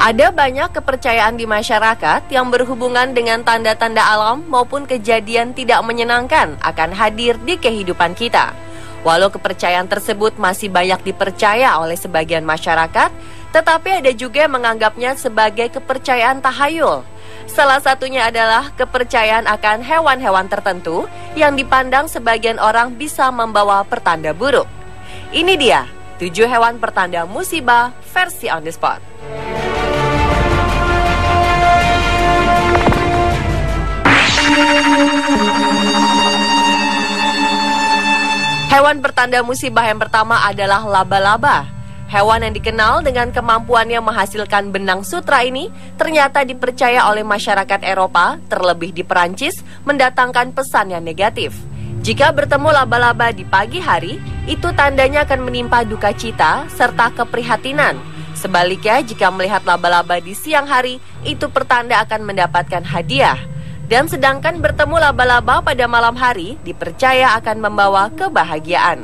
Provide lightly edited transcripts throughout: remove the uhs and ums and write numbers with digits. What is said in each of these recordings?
Ada banyak kepercayaan di masyarakat yang berhubungan dengan tanda-tanda alam maupun kejadian tidak menyenangkan akan hadir di kehidupan kita. Walau kepercayaan tersebut masih banyak dipercaya oleh sebagian masyarakat, tetapi ada juga yang menganggapnya sebagai kepercayaan tahayul. Salah satunya adalah kepercayaan akan hewan-hewan tertentu yang dipandang sebagian orang bisa membawa pertanda buruk. Ini dia 7 hewan pertanda musibah versi on the spot. Hewan pertanda musibah yang pertama adalah laba-laba. Hewan yang dikenal dengan kemampuannya menghasilkan benang sutra ini ternyata dipercaya oleh masyarakat Eropa, terlebih di Perancis, mendatangkan pesan yang negatif. Jika bertemu laba-laba di pagi hari, itu tandanya akan menimpa duka cita serta keprihatinan. Sebaliknya, jika melihat laba-laba di siang hari, itu pertanda akan mendapatkan hadiah. Dan sedangkan bertemu laba-laba pada malam hari dipercaya akan membawa kebahagiaan.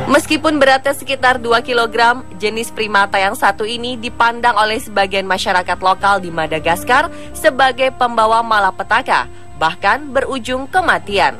Meskipun beratnya sekitar 2 kg, jenis primata yang satu ini dipandang oleh sebagian masyarakat lokal di Madagaskar sebagai pembawa malapetaka, bahkan berujung kematian.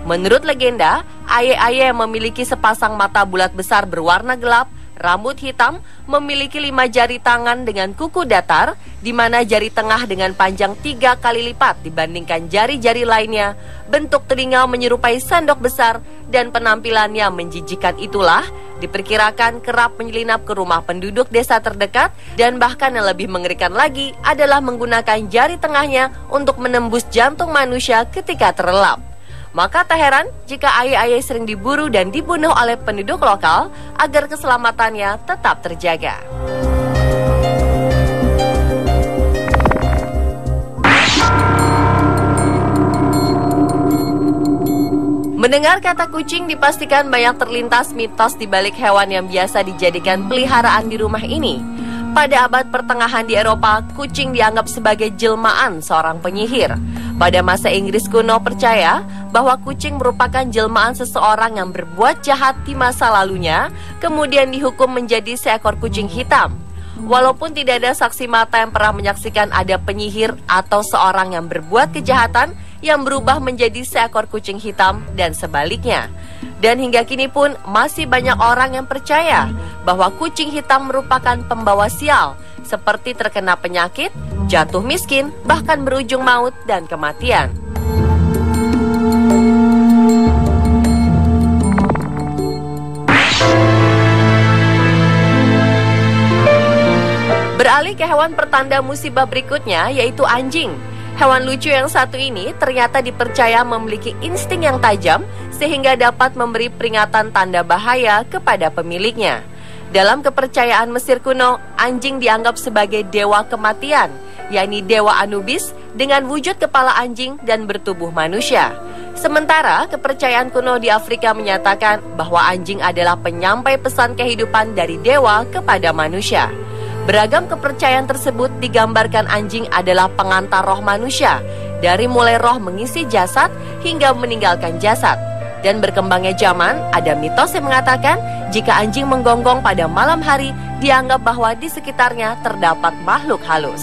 Menurut legenda, aye-aye yang memiliki sepasang mata bulat besar berwarna gelap, rambut hitam, memiliki 5 jari tangan dengan kuku datar, di mana jari tengah dengan panjang 3 kali lipat dibandingkan jari-jari lainnya, bentuk telinga menyerupai sendok besar, dan penampilannya menjijikan itulah, diperkirakan kerap menyelinap ke rumah penduduk desa terdekat, dan bahkan yang lebih mengerikan lagi adalah menggunakan jari tengahnya untuk menembus jantung manusia ketika terlelap. Maka tak heran jika aye-aye sering diburu dan dibunuh oleh penduduk lokal agar keselamatannya tetap terjaga. Mendengar kata kucing dipastikan banyak terlintas mitos di balik hewan yang biasa dijadikan peliharaan di rumah ini. Pada abad pertengahan di Eropa, kucing dianggap sebagai jelmaan seorang penyihir. Pada masa Inggris kuno percaya bahwa kucing merupakan jelmaan seseorang yang berbuat jahat di masa lalunya, kemudian dihukum menjadi seekor kucing hitam. Walaupun tidak ada saksi mata yang pernah menyaksikan ada penyihir atau seorang yang berbuat kejahatan yang berubah menjadi seekor kucing hitam dan sebaliknya. Dan hingga kini pun masih banyak orang yang percaya bahwa kucing hitam merupakan pembawa sial, seperti terkena penyakit, jatuh miskin, bahkan berujung maut dan kematian. Beralih ke hewan pertanda musibah berikutnya, yaitu anjing. Hewan lucu yang satu ini ternyata dipercaya memiliki insting yang tajam sehingga dapat memberi peringatan tanda bahaya kepada pemiliknya. Dalam kepercayaan Mesir kuno, anjing dianggap sebagai dewa kematian, yakni dewa Anubis dengan wujud kepala anjing dan bertubuh manusia. Sementara kepercayaan kuno di Afrika menyatakan bahwa anjing adalah penyampai pesan kehidupan dari dewa kepada manusia. Beragam kepercayaan tersebut digambarkan anjing adalah pengantar roh manusia, dari mulai roh mengisi jasad hingga meninggalkan jasad. Dan berkembangnya zaman, ada mitos yang mengatakan jika anjing menggonggong pada malam hari, dianggap bahwa di sekitarnya terdapat makhluk halus.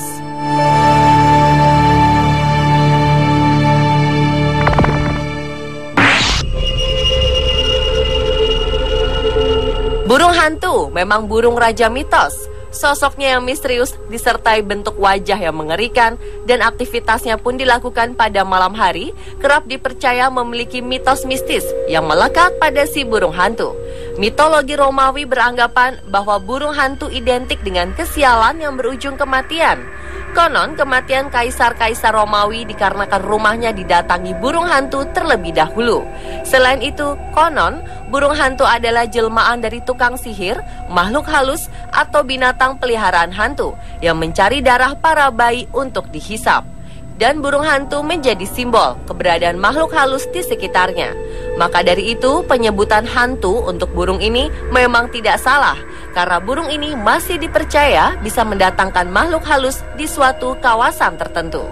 Burung hantu memang burung raja mitos. Sosoknya yang misterius disertai bentuk wajah yang mengerikan dan aktivitasnya pun dilakukan pada malam hari, kerap dipercaya memiliki mitos mistis yang melekat pada si burung hantu. Mitologi Romawi beranggapan bahwa burung hantu identik dengan kesialan yang berujung kematian. Konon kematian kaisar-kaisar Romawi dikarenakan rumahnya didatangi burung hantu terlebih dahulu. Selain itu, konon burung hantu adalah jelmaan dari tukang sihir, makhluk halus, atau binatang peliharaan hantu yang mencari darah para bayi untuk dihisap. Dan burung hantu menjadi simbol keberadaan makhluk halus di sekitarnya. Maka dari itu, penyebutan hantu untuk burung ini memang tidak salah, karena burung ini masih dipercaya bisa mendatangkan makhluk halus di suatu kawasan tertentu.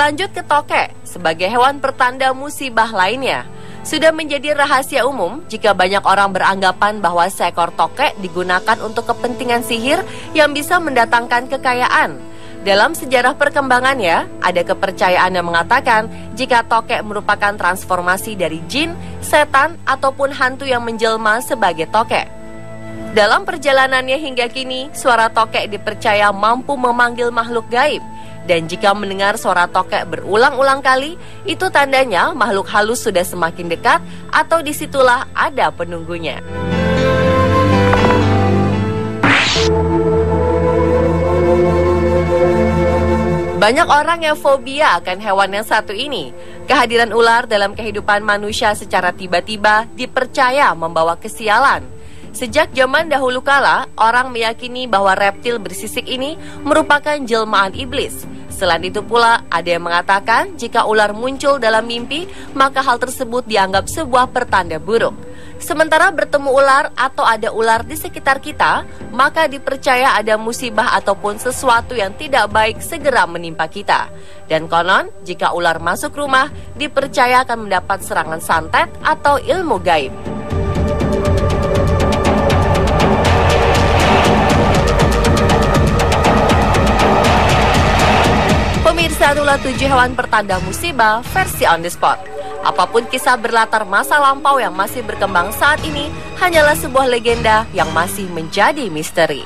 Berlanjut ke tokek, sebagai hewan pertanda musibah lainnya. Sudah menjadi rahasia umum jika banyak orang beranggapan bahwa seekor tokek digunakan untuk kepentingan sihir yang bisa mendatangkan kekayaan. Dalam sejarah perkembangannya, ada kepercayaan yang mengatakan jika tokek merupakan transformasi dari jin, setan, ataupun hantu yang menjelma sebagai tokek. Dalam perjalanannya hingga kini, suara tokek dipercaya mampu memanggil makhluk gaib. Dan jika mendengar suara tokek berulang-ulang kali, itu tandanya makhluk halus sudah semakin dekat atau disitulah ada penunggunya. Banyak orang yang fobia akan hewan yang satu ini. Kehadiran ular dalam kehidupan manusia secara tiba-tiba dipercaya membawa kesialan. Sejak zaman dahulu kala, orang meyakini bahwa reptil bersisik ini merupakan jelmaan iblis. Selain itu pula, ada yang mengatakan jika ular muncul dalam mimpi, maka hal tersebut dianggap sebuah pertanda buruk. Sementara bertemu ular atau ada ular di sekitar kita, maka dipercaya ada musibah ataupun sesuatu yang tidak baik segera menimpa kita. Dan konon, jika ular masuk rumah, dipercaya akan mendapat serangan santet atau ilmu gaib. Pemirsa, itulah 7 hewan pertanda musibah versi on the spot. Apapun kisah berlatar masa lampau yang masih berkembang saat ini, hanyalah sebuah legenda yang masih menjadi misteri.